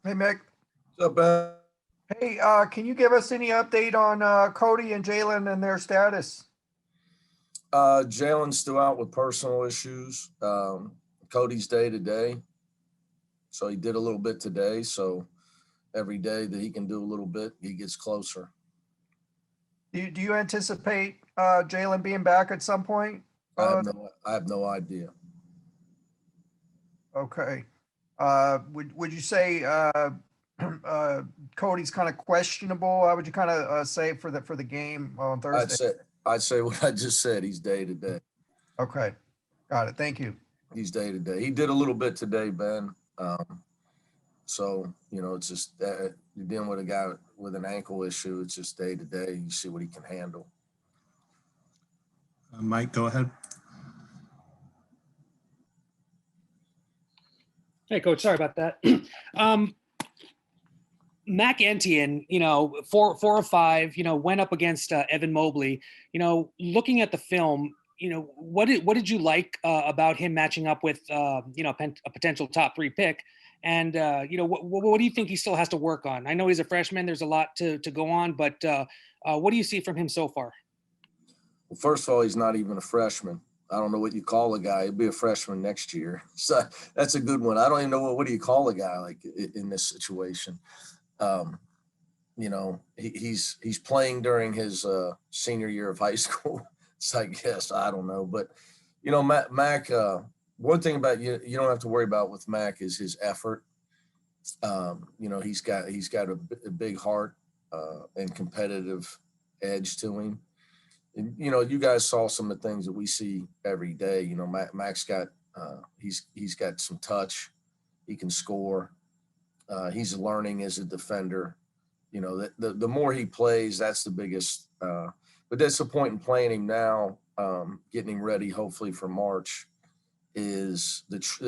Hey, Mick. What's up, Ben? Hey, can you give us any update on Cody and Jalen and their status? Jalen's still out with personal issues. Cody's day to day. So he did a little bit today. So every day that he can do a little bit, he gets closer. Do you anticipate Jalen being back at some point? I have no idea. Okay. Would you say Cody's kind of questionable? How would you kind of say for the game on I'd Thursday? say I'd say what I just said. He's day to day. Okay, got it. Thank you. He's day to day. He did a little bit today, Ben. So it's just you're dealing with a guy with an ankle issue. It's just day to day. You see what he can handle. Mike, go ahead. Hey, Coach. Sorry about that. Mack Entienne, 4 or 5, went up against Evan Mobley. Looking at the film, what did you like about him matching up with, a potential top 3 pick? And, what do you think he still has to work on? I know he's a freshman. There's a lot to go on, but what do you see from him so far? Well, first of all, he's not even a freshman. I don't know what you call a guy. He'll be a freshman next year. So that's a good one. I don't even know what do you call a guy like in this situation. He's playing during his senior year of high school. So I guess I don't know, but Mack. One thing about you don't have to worry about with Mack is his effort. He's got a big heart and competitive edge to him. And, you guys saw some of the things that we see every day. Mack's got he's got some touch. He can score. He's learning as a defender. The more he plays, that's the biggest. But that's the point in playing him now, getting him ready, hopefully for March. Is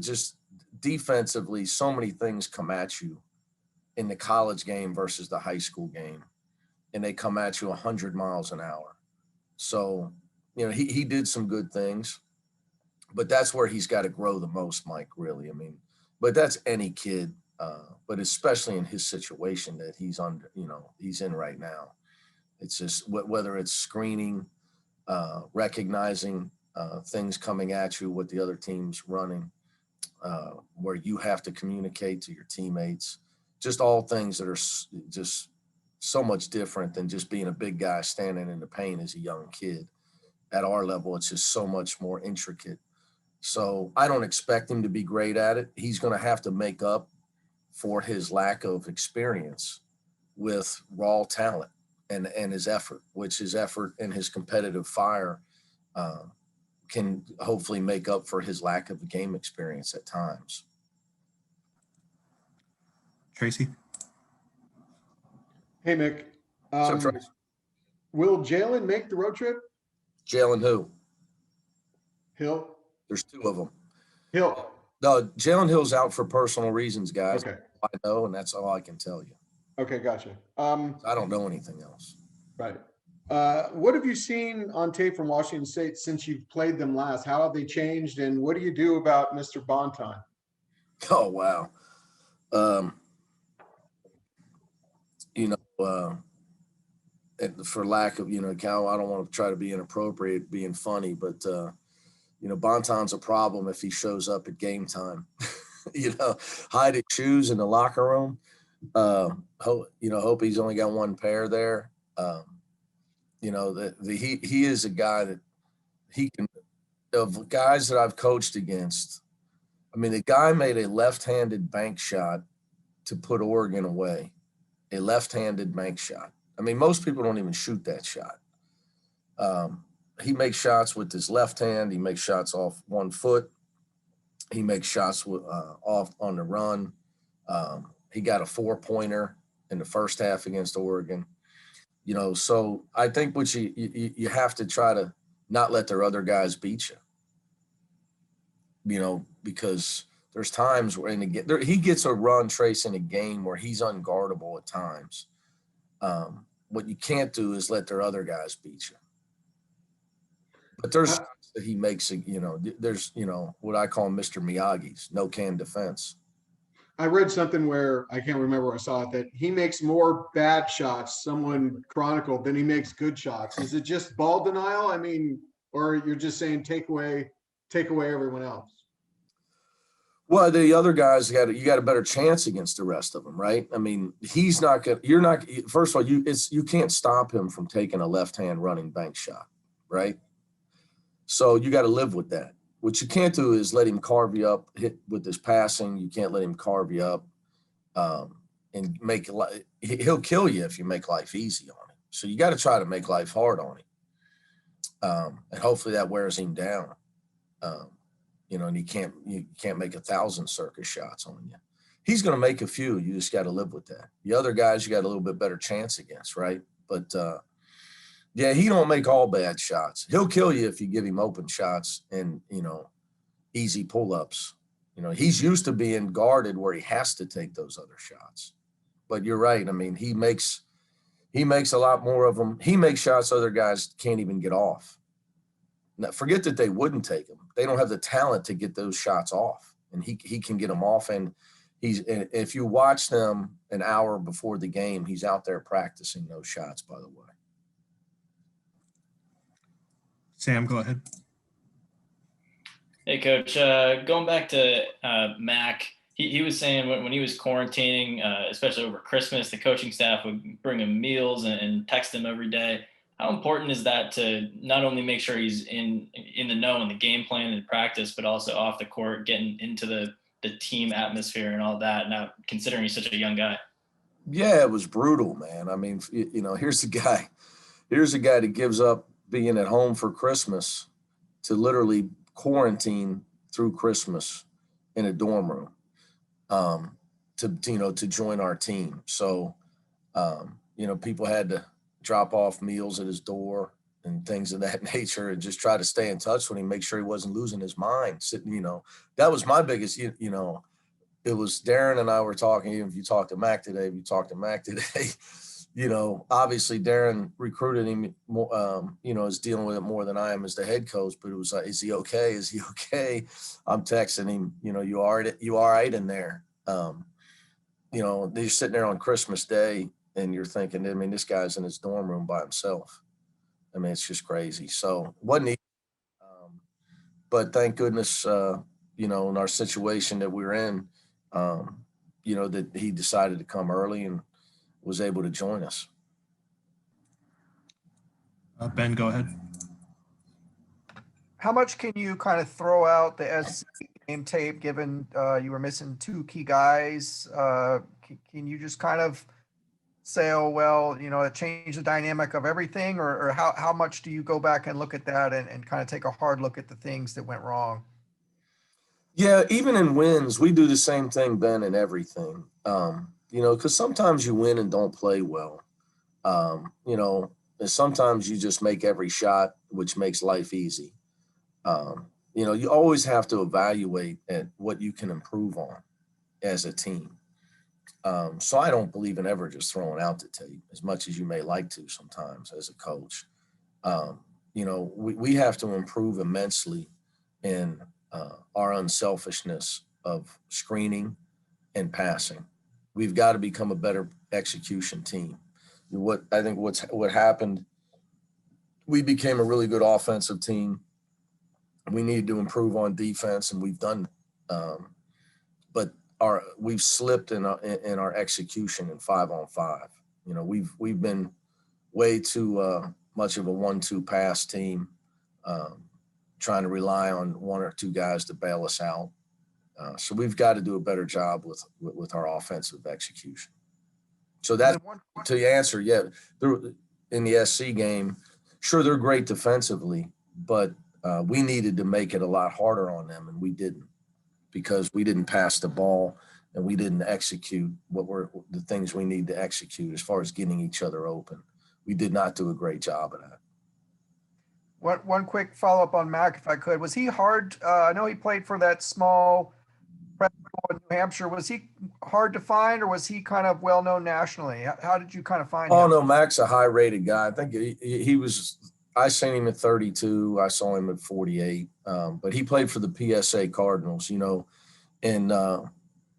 just defensively, so many things come at you in the college game versus the high school game, and they come at you 100 miles an hour. So, he did some good things, but that's where he's got to grow the most, Mike, really. I mean, but that's any kid, but especially in his situation that he's under, he's in right now. It's just whether it's screening, recognizing things coming at you, what the other team's running, where you have to communicate to your teammates, just all things that are just so much different than just being a big guy standing in the paint as a young kid. At our level, it's just so much more intricate. So I don't expect him to be great at it. He's going to have to make up for his lack of experience with raw talent and his effort, which his effort and his competitive fire can hopefully make up for his lack of game experience at times. Tracy? Hey, Mick. Tracy? Will Jalen make the road trip? Jalen who? Hill? There's 2 of them. Hill. No, Jalen Hill's out for personal reasons, guys. Okay. I know, and that's all I can tell you. Okay, gotcha. I don't know anything else. Right. What have you seen on tape from Washington State since you've played them last? How have they changed, and what do you do about Mr. Bonton? Oh, wow. For lack of, Cal, I don't want to try to be inappropriate, being funny, but, Bonton's a problem if he shows up at game time. Hide his shoes in the locker room. Hope he's only got 1 pair there. He is a guy that he can, of guys that I've coached against. I mean, the guy made a left-handed bank shot to put Oregon away, a left-handed bank shot. I mean, most people don't even shoot that shot. He makes shots with his left hand. He makes shots off 1 foot. He makes shots off on the run. He got a 4-pointer in the first half against Oregon. So I think what you have to try to not let their other guys beat you. Because there's times where he gets a run, Trace, in a game where he's unguardable at times. What you can't do is let their other guys beat you. But there's shots that he makes, there's, what I call Mr. Miyagi's, no can defense. I read something where I can't remember where I saw it, that he makes more bad shots, someone chronicled, than he makes good shots. Is it just ball denial? I mean, or you're just saying take away everyone else? Well, the other guys you got a better chance against the rest of them, right? I mean, first of all, you can't stop him from taking a left-hand running bank shot, right? So you got to live with that. What you can't do is let him carve you up, hit with his passing. You can't let him carve you up and make it. He'll kill you if you make life easy on him. So you got to try to make life hard on him, and hopefully that wears him down. And you can't make 1,000 circus shots on you. He's going to make a few. You just got to live with that. The other guys you got a little bit better chance against, right? But yeah, he don't make all bad shots. He'll kill you if you give him open shots and easy pull-ups. He's used to being guarded where he has to take those other shots. But you're right. I mean, he makes a lot more of them. He makes shots other guys can't even get off. Now, forget that they wouldn't take them. They don't have the talent to get those shots off, and he can get them off. And if you watch them an hour before the game, he's out there practicing those shots, by the way. Sam, go ahead. Hey, Coach. Going back to Mack, he was saying when he was quarantining, especially over Christmas, the coaching staff would bring him meals and text him every day. How important is that to not only make sure he's in the know in the game plan and practice, but also off the court, getting into the team atmosphere and all that, now considering he's such a young guy? Yeah, it was brutal, man. I mean, here's a guy that gives up being at home for Christmas to literally quarantine through Christmas in a dorm room to join our team. So, people had to drop off meals at his door and things of that nature, and just try to stay in touch with him, make sure he wasn't losing his mind. Sitting, that was my biggest, it was Darren and I were talking. Even if you talk to Mack today, obviously Darren recruited him more, is dealing with it more than I am as the head coach, but it was like, is he okay? Is he okay? I'm texting him, you all right in there? They're sitting there on Christmas Day, and you're thinking, I mean, this guy's in his dorm room by himself. I mean, it's just crazy. So it wasn't easy. But thank goodness, in our situation that we're in, that he decided to come early and was able to join us. Ben, go ahead. How much can you kind of throw out the SC game tape, given you were missing two key guys? Can you just kind of say, oh, well, it changed the dynamic of everything, or how much do you go back and look at that and kind of take a hard look at the things that went wrong? Yeah, even in wins, we do the same thing, Ben, in everything. Because sometimes you win and don't play well. And sometimes you just make every shot, which makes life easy. You always have to evaluate at what you can improve on as a team. So I don't believe in ever just throwing out the tape, as much as you may like to sometimes as a coach. We have to improve immensely in our unselfishness of screening and passing. We've got to become a better execution team. What happened, we became a really good offensive team. We needed to improve on defense, and we've done, but we've slipped in our execution in 5-on-5. We've been way too much of a 1-2 pass team, trying to rely on one or two guys to bail us out. So we've got to do a better job with our offensive execution. So that, to answer, yeah, in the SC game, sure, they're great defensively, but we needed to make it a lot harder on them, and we didn't, because we didn't pass the ball and we didn't execute what were the things we need to execute as far as getting each other open. We did not do a great job of that. One quick follow-up on Mack, if I could. Was he hard? I know he played for that small prep school in New Hampshire. Was he hard to find, or was he kind of well-known nationally? How did you kind of find him? Oh, no, Mack's a high-rated guy. I think he was – I seen him at 32. I saw him at 48. But he played for the PSA Cardinals, and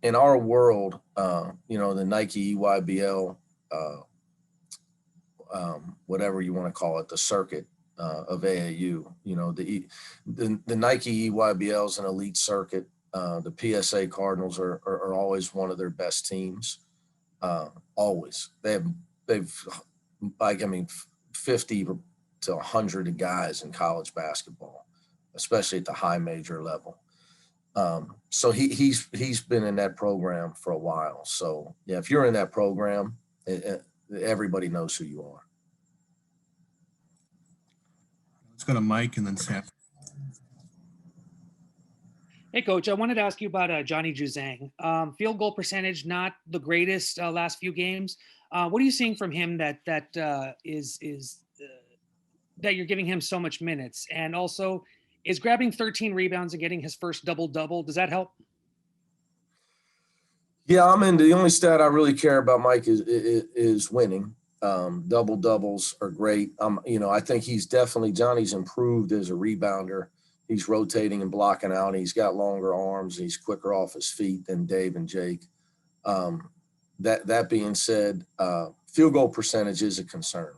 in our world, the Nike EYBL, whatever you want to call it, the circuit of AAU, the Nike EYBL is an elite circuit. The PSA Cardinals are always one of their best teams. Always. They've 50 to 100 guys in college basketball, especially at the high major level. So he's been in that program for a while. So yeah, if you're in that program, everybody knows who you are. Let's go to Mike and then Sam. Hey, Coach, I wanted to ask you about Johnny Juzang. Field goal percentage, not the greatest last few games. What are you seeing from him that you're giving him so much minutes? And also, is grabbing 13 rebounds and getting his first double-double, does that help? Yeah, I'm in. The only stat I really care about, Mike, is winning. Double-doubles are great. I think Johnny's improved as a rebounder. He's rotating and blocking out. He's got longer arms. He's quicker off his feet than Dave and Jake. That being said, field goal percentage is a concern,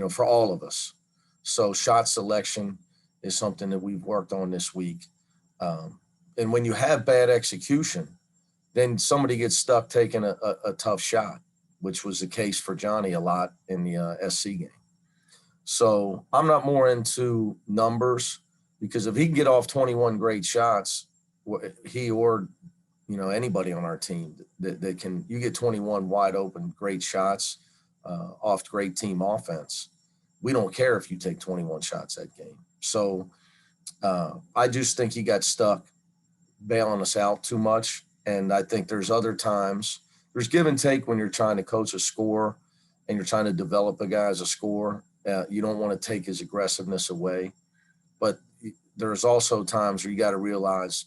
for all of us. So shot selection is something that we've worked on this week. And when you have bad execution, then somebody gets stuck taking a tough shot, which was the case for Johnny a lot in the SC game. So I'm not more into numbers, because if he can get off 21 great shots, he or anybody on our team that can, you get 21 wide open great shots off great team offense. We don't care if you take 21 shots that game. So I just think he got stuck bailing us out too much. And I think there's other times, there's give and take when you're trying to coach a scorer and you're trying to develop a guy as a scorer. You don't want to take his aggressiveness away. But there's also times where you got to realize,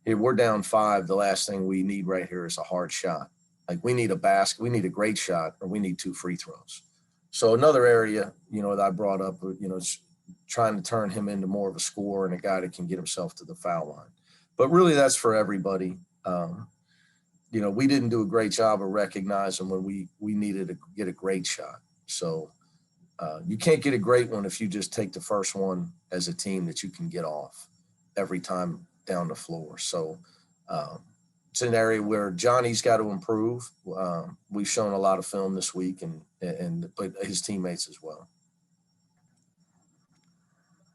hey, we're down 5. The last thing we need right here is a hard shot. Like, we need a basket, we need a great shot, or we need 2 free throws. So another area, that I brought up, is trying to turn him into more of a scorer and a guy that can get himself to the foul line. But really, that's for everybody. We didn't do a great job of recognizing when we needed to get a great shot. So you can't get a great one if you just take the first one as a team that you can get off every time down the floor. So it's an area where Johnny's got to improve. We've shown a lot of film this week, but his teammates as well.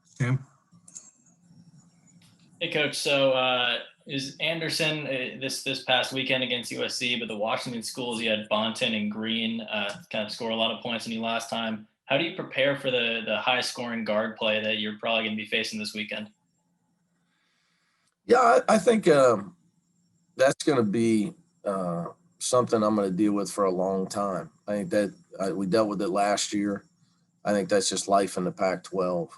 Sam? Hey, Coach. So is Anderson this past weekend against USC, but the Washington schools, you had Bonton and Green kind of score a lot of points on you last time. How do you prepare for the high scoring guard play that you're probably going to be facing this weekend? Yeah, I think that's going to be something I'm going to deal with for a long time. I think that we dealt with it last year. I think that's just life in the Pac-12.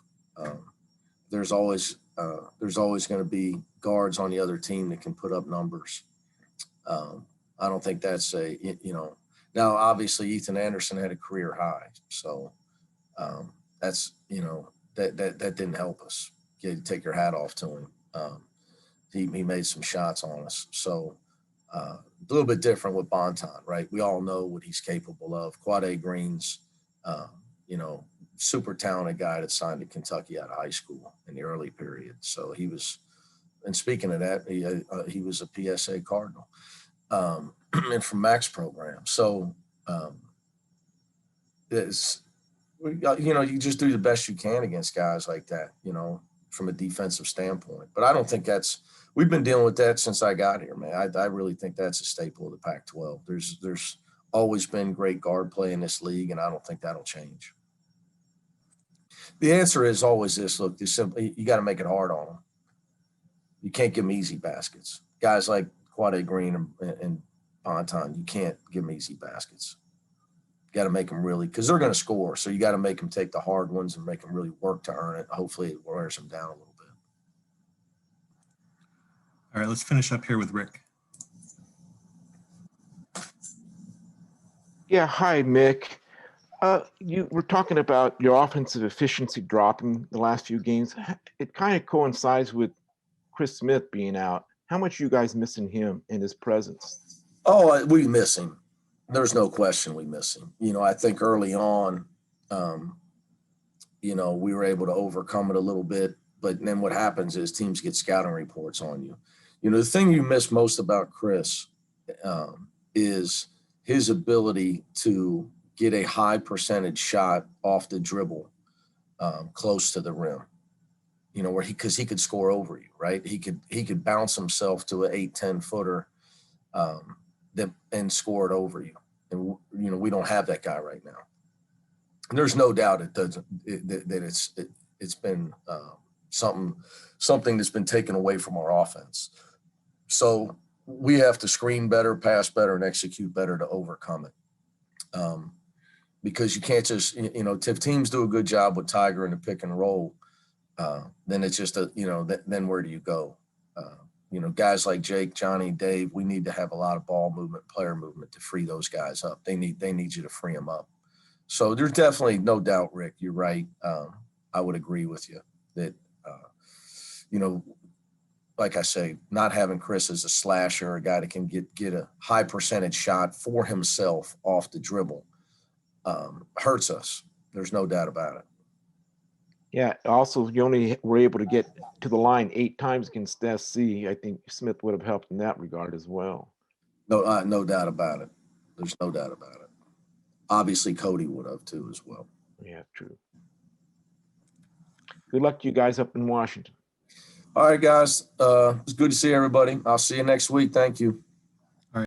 There's always going to be guards on the other team that can put up numbers. I don't think that's now obviously Ethan Anderson had a career high. So that's, that didn't help us. You take your hat off to him. He made some shots on us. So a little bit different with Bonton, right? We all know what he's capable of. Quade Green's, super talented guy that signed to Kentucky out of high school in the early period. So he was, and speaking of that, he was a PSA Cardinal and from Mack's program. So you just do the best you can against guys like that, from a defensive standpoint. But I don't think we've been dealing with that since I got here, man. I really think that's a staple of the Pac-12. There's always been great guard play in this league, and I don't think that'll change. The answer is always this: look, you got to make it hard on them. You can't give them easy baskets. Guys like Quade Green and Bonton, you can't give them easy baskets. You got to make them really, because they're going to score. So you got to make them take the hard ones and make them really work to earn it. Hopefully it wears them down a little bit. All right, let's finish up here with Rick. Yeah, hi, Mick. You were talking about your offensive efficiency dropping the last few games. It kind of coincides with Chris Smith being out. how much you guys missing him in his presence? Oh, we miss him. There's no question we miss him. You know, I think early on, you know, we were able to overcome it a little bit, but then what happens is teams get scouting reports on you. You know, the thing you miss most about Chris is his ability to get a high percentage shot off the dribble close to the rim. You know, because he could score over you, right? He could bounce himself to an 8-10 footer and score it over you. And you know, we don't have that guy right now. And there's no doubt it's been something that's been taken away from our offense. So we have to screen better, pass better, and execute better to overcome it. Because you can't just, you know, if teams do a good job with Tiger in the pick and roll, then it's just then where do you go? You know, guys like Jake, Johnny, Dave, we need to have a lot of ball movement, player movement to free those guys up. They need you to free them up. So there's definitely no doubt, Rick, you're right. I would agree with you that, you know, like I say, not having Chris as a slasher, a guy that can get a high percentage shot for himself off the dribble, hurts us. There's no doubt about it. Yeah. Also, you only were able to get to the line 8 times against SC. I think Smith would have helped in that regard as well. No doubt about it. There's no doubt about it. Obviously, Cody would have too as well. Yeah, true. Good luck to you guys up in Washington. All right, guys. It's good to see everybody. I'll see you next week. Thank you.